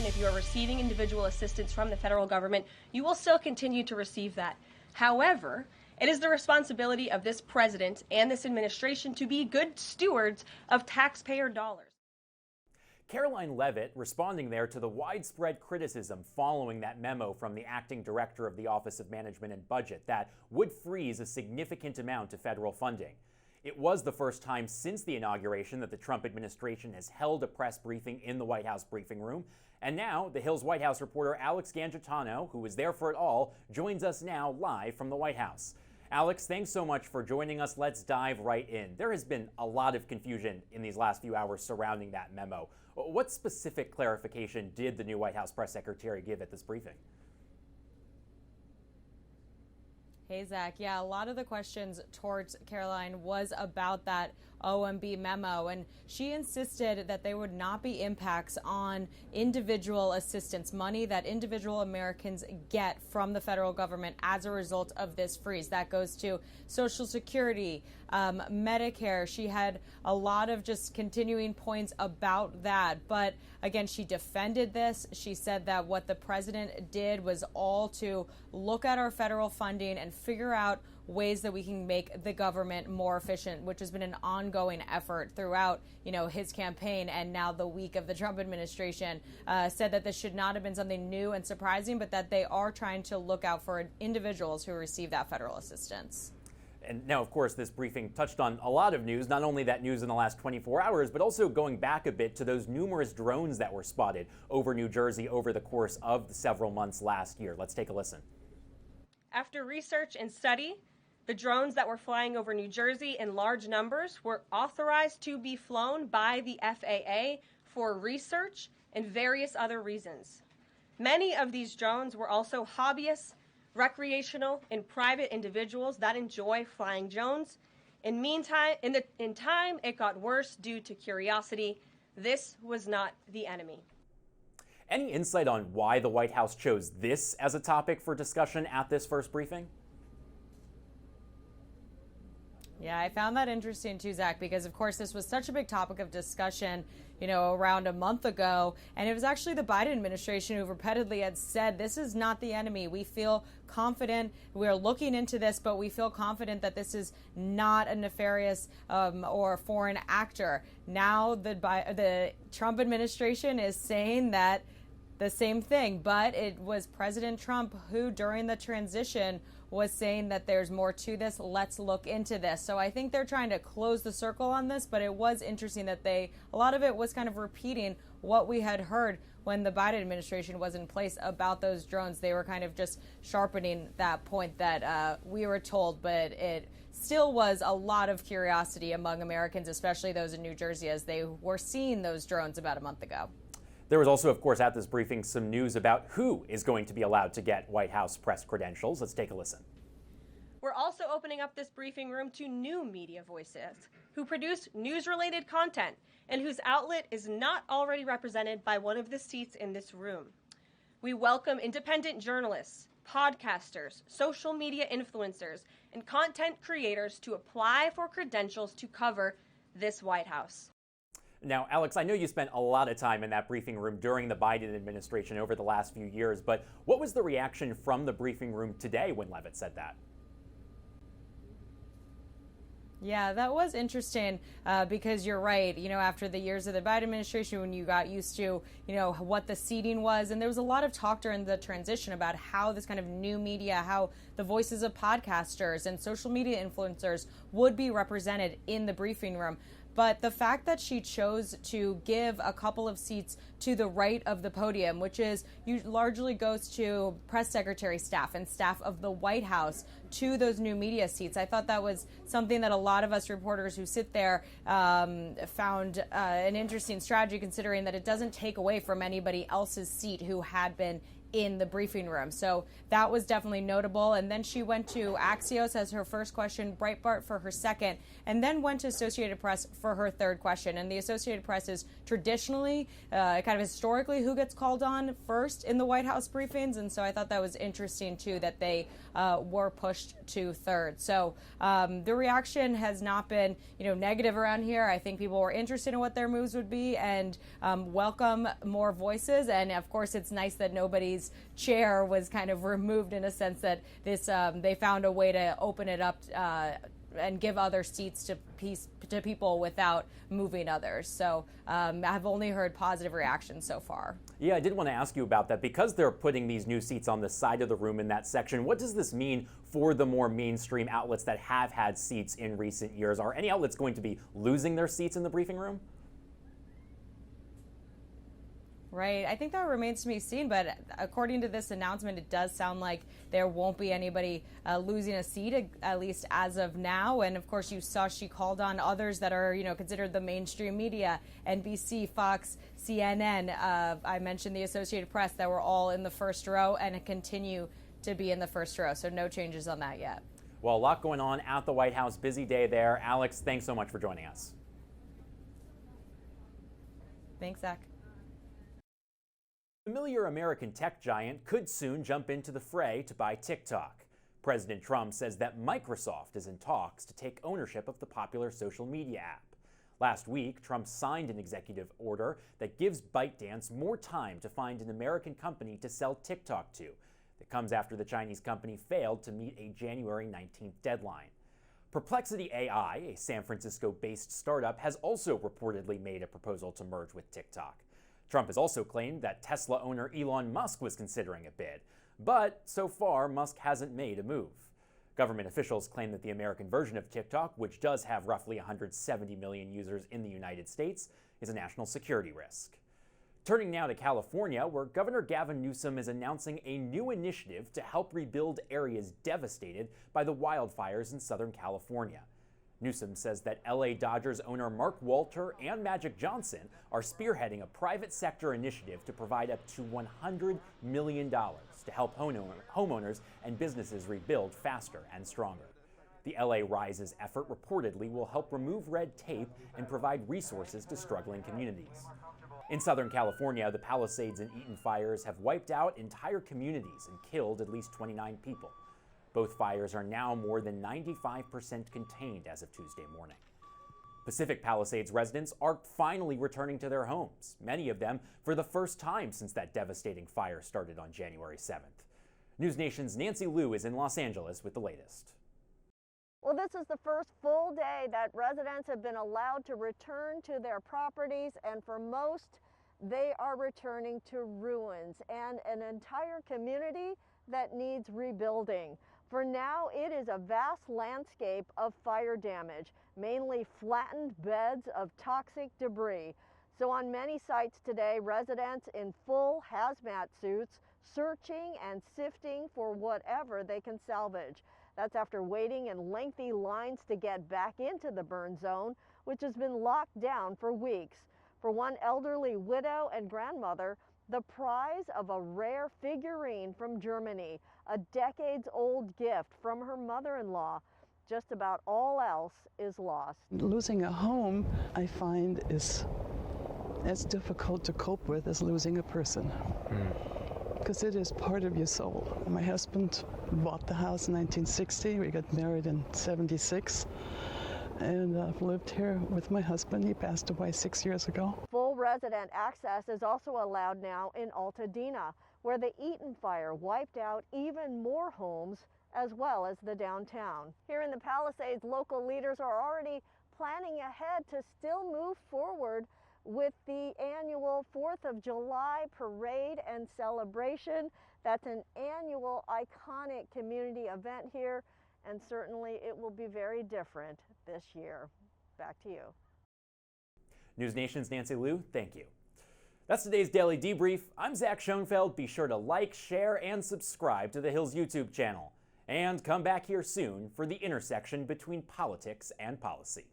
administration, if you are receiving individual assistance from the federal government, you will still continue to receive that. However, it is the responsibility of this president and this administration to be good stewards of taxpayer dollars. Karoline Leavitt responding there to the widespread criticism following that memo from the acting director of the Office of Management and Budget that would freeze a significant amount of federal funding. It was the first time since the inauguration that the Trump administration has held a press briefing in the White House briefing room. And now, the Hill's White House reporter Alex Gangitano, who was there for it all, joins us now live from the White House. Alex, thanks so much for joining us. Let's dive right in. There has been a lot of confusion in these last few hours surrounding that memo. What specific clarification did the new White House press secretary give at this briefing? Hey, Zach. Yeah, a lot of the questions towards Karoline was about that OMB memo, and she insisted that there would not be impacts on individual assistance, money that individual Americans get from the federal government as a result of this freeze. That goes to Social Security, Medicare. She had a lot of just continuing points about that. But again, she defended this. She said that what the president did was all to look at our federal funding and figure out ways that we can make the government more efficient, which has been an ongoing effort throughout, his campaign and now the week of the Trump administration. Said that this should not have been something new and surprising, but that they are trying to look out for individuals who receive that federal assistance. And now, of course, this briefing touched on a lot of news, not only that news in the last 24 hours, but also going back a bit to those numerous drones that were spotted over New Jersey over the course of the several months last year. Let's take a listen. After research and study, the drones that were flying over New Jersey in large numbers were authorized to be flown by the FAA for research and various other reasons. Many of these drones were also hobbyists, recreational, and private individuals that enjoy flying drones. In time, it got worse due to curiosity. This was not the enemy. Any insight on why the White House chose this as a topic for discussion at this first briefing? Yeah, I found that interesting too, Zach, because of course this was such a big topic of discussion, around a month ago. And it was actually the Biden administration who repeatedly had said, this is not the enemy. We feel confident. We're looking into this, but we feel confident that this is not a nefarious or foreign actor. Now the Trump administration is saying that the same thing, but it was President Trump who, during the transition, was saying that there's more to this. Let's look into this. So I think they're trying to close the circle on this, but it was interesting that a lot of it was kind of repeating what we had heard when the Biden administration was in place about those drones. They were kind of just sharpening that point that we were told, but it still was a lot of curiosity among Americans, especially those in New Jersey, as they were seeing those drones about a month ago. There was also, of course, at this briefing, some news about who is going to be allowed to get White House press credentials. Let's take a listen. We're also opening up this briefing room to new media voices who produce news-related content and whose outlet is not already represented by one of the seats in this room. We welcome independent journalists, podcasters, social media influencers, and content creators to apply for credentials to cover this White House. Now, Alex, I know you spent a lot of time in that briefing room during the Biden administration over the last few years, but what was the reaction from the briefing room today when Leavitt said that? Yeah, that was interesting because you're right. After the years of the Biden administration, when you got used to, what the seating was, and there was a lot of talk during the transition about how this kind of new media, how the voices of podcasters and social media influencers would be represented in the briefing room. But the fact that she chose to give a couple of seats to the right of the podium, which largely goes to press secretary staff and staff of the White House, to those new media seats, I thought that was something that a lot of us reporters who sit there found an interesting strategy, considering that it doesn't take away from anybody else's seat who had been in the briefing room. So that was definitely notable. And then she went to Axios as her first question, Breitbart for her second, and then went to Associated Press for her third question. And the Associated Press is traditionally, kind of historically, who gets called on first in the White House briefings. And so I thought that was interesting, too, that they were pushed to third. So the reaction has not been, negative around here. I think people were interested in what their moves would be and welcome more voices. And of course, it's nice that nobody's chair was kind of removed, in a sense that this they found a way to open it up and give other seats to people without moving others. So I've only heard positive reactions so far. Yeah, I did want to ask you about that. Because they're putting these new seats on the side of the room in that section, what does this mean for the more mainstream outlets that have had seats in recent years? Are any outlets going to be losing their seats in the briefing room? Right. I think that remains to be seen. But according to this announcement, it does sound like there won't be anybody losing a seat, at least as of now. And of course, you saw she called on others that are, considered the mainstream media, NBC, Fox, CNN. I mentioned the Associated Press, that were all in the first row and continue to be in the first row. So no changes on that yet. Well, a lot going on at the White House. Busy day there. Alex, thanks so much for joining us. Thanks, Zach. Familiar American tech giant could soon jump into the fray to buy TikTok. President Trump says that Microsoft is in talks to take ownership of the popular social media app. Last week, Trump signed an executive order that gives ByteDance more time to find an American company to sell TikTok to. It comes after the Chinese company failed to meet a January 19th deadline. Perplexity AI, a San Francisco-based startup, has also reportedly made a proposal to merge with TikTok. Trump has also claimed that Tesla owner Elon Musk was considering a bid, but so far Musk hasn't made a move. Government officials claim that the American version of TikTok, which does have roughly 170 million users in the United States, is a national security risk. Turning now to California, where Governor Gavin Newsom is announcing a new initiative to help rebuild areas devastated by the wildfires in Southern California. Newsom says that LA Dodgers owner Mark Walter and Magic Johnson are spearheading a private sector initiative to provide up to $100 million to help homeowners and businesses rebuild faster and stronger. The LA Rises effort reportedly will help remove red tape and provide resources to struggling communities. In Southern California, the Palisades and Eaton fires have wiped out entire communities and killed at least 29 people. Both fires are now more than 95% contained as of Tuesday morning. Pacific Palisades residents are finally returning to their homes, many of them for the first time since that devastating fire started on January 7th. NewsNation's Nancy Liu is in Los Angeles with the latest. Well, this is the first full day that residents have been allowed to return to their properties, and for most, they are returning to ruins and an entire community that needs rebuilding. For now, it is a vast landscape of fire damage, mainly flattened beds of toxic debris. So on many sites today, residents in full hazmat suits searching and sifting for whatever they can salvage. That's after waiting in lengthy lines to get back into the burn zone, which has been locked down for weeks. For one elderly widow and grandmother, the prize of a rare figurine from Germany, a decades-old gift from her mother-in-law. Just about all else is lost. Losing a home, I find, is as difficult to cope with as losing a person. Because it is part of your soul. My husband bought the house in 1960. We got married in 76. And I've lived here with my husband. He passed away 6 years ago. Full resident access is also allowed now in Altadena, where the Eaton fire wiped out even more homes, as well as the downtown. Here in the Palisades, local leaders are already planning ahead to still move forward with the annual 4th of July parade and celebration. That's an annual iconic community event here, and certainly it will be very different this year. Back to you. NewsNation's Nancy Liu, thank you. That's today's Daily Debrief. I'm Zach Schonfeld. Be sure to like, share, and subscribe to the Hill's YouTube channel. And come back here soon for the intersection between politics and policy.